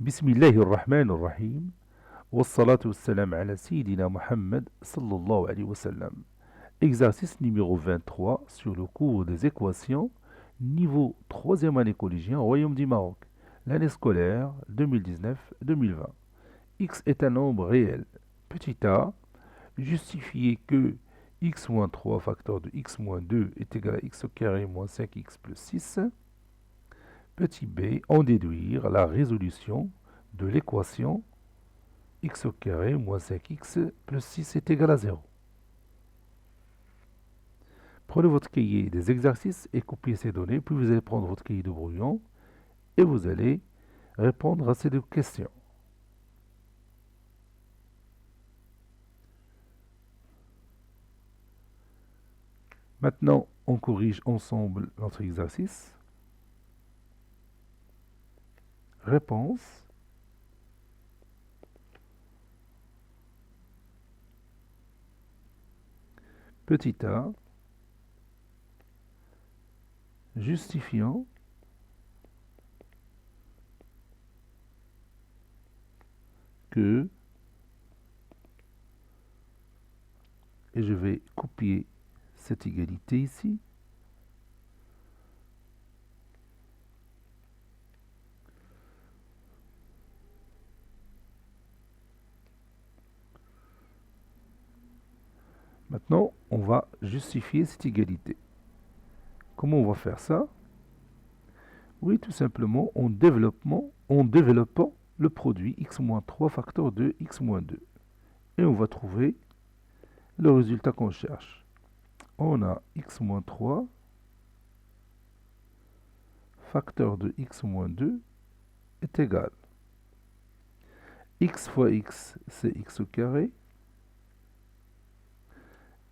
بسم الله الرحمن الرحيم والصلاة والسلام على سيدنا Mohammed sallallahu alayhi wa sallam. Exercice numéro 23 sur le cours des équations, niveau 3e année collégien au Royaume du Maroc, l'année scolaire 2019-2020. X est un nombre réel. Petit a, justifier que x moins 3 facteur de x moins 2 est égal à x au carré moins 5x plus 6. Petit b, en déduire la résolution de l'équation x au carré moins 5x plus 6 est égal à 0. Prenez votre cahier des exercices et copiez ces données, puis vous allez prendre votre cahier de brouillon et vous allez répondre à ces deux questions. Maintenant, on corrige ensemble notre exercice. Réponse. Petit a, justifiant que, et je vais copier cette égalité ici, maintenant, on va justifier cette égalité. Comment on va faire ça? Oui, tout simplement en développant le produit x-3 facteur de x-2. Et on va trouver le résultat qu'on cherche. On a x-3 facteur de x-2 est égal. X fois x, c'est x au carré.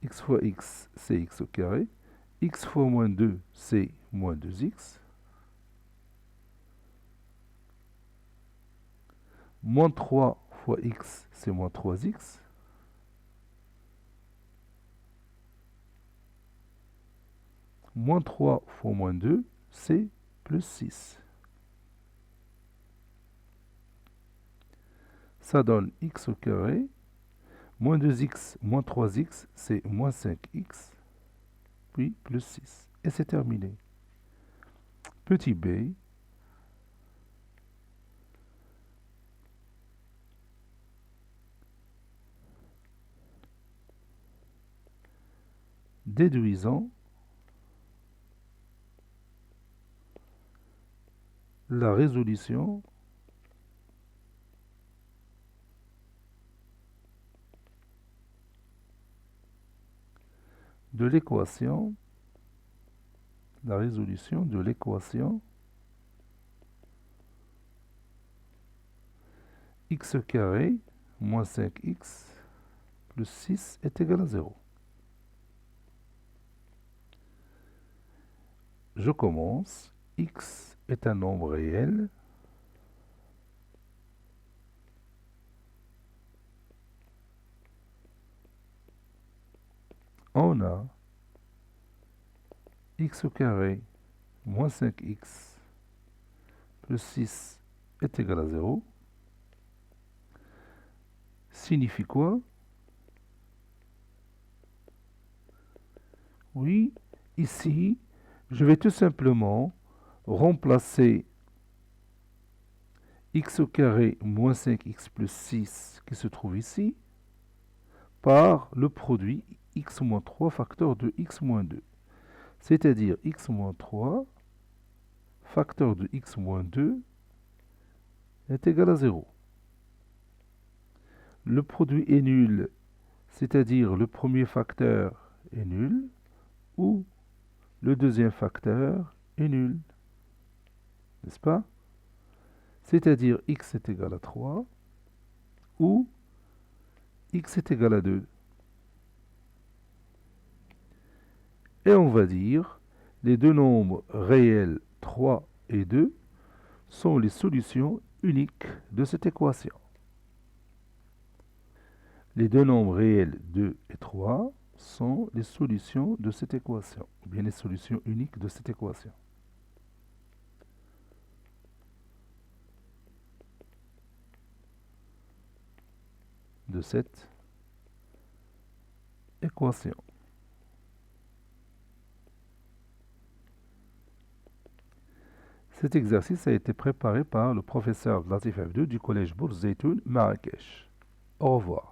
X fois x, c'est x au carré. X fois moins 2, c'est moins 2x. Moins 3 fois x, c'est moins 3x. Moins 3 fois moins 2, c'est plus 6. Ça donne x au carré. Moins 2x, moins 3x, c'est moins 5x. Puis plus 6. Et c'est terminé. Petit b. Déduisant la résolution de l'équation, x carré moins 5x plus 6 est égal à 0. Je commence. X est un nombre réel. On a x au carré moins 5x plus 6 est égal à 0. Signifie quoi? Oui, ici, je vais tout simplement remplacer x au carré moins 5x plus 6 qui se trouve ici par le produit x moins 3 facteur de x moins 2. C'est-à-dire x moins 3 facteur de x moins 2 est égal à 0. Le produit est nul, c'est-à-dire le premier facteur est nul, ou le deuxième facteur est nul. N'est-ce pas? C'est-à-dire x est égal à 3, ou x est égal à 2. Et on va dire, les deux nombres réels 3 et 2 sont les solutions uniques de cette équation. Les deux nombres réels 2 et 3 sont les solutions de cette équation, ou bien les solutions uniques de cette équation. de cette équation. Cet exercice a été préparé par le professeur Latif Abdou du collège Bourz Zeytoun, Marrakech. Au revoir.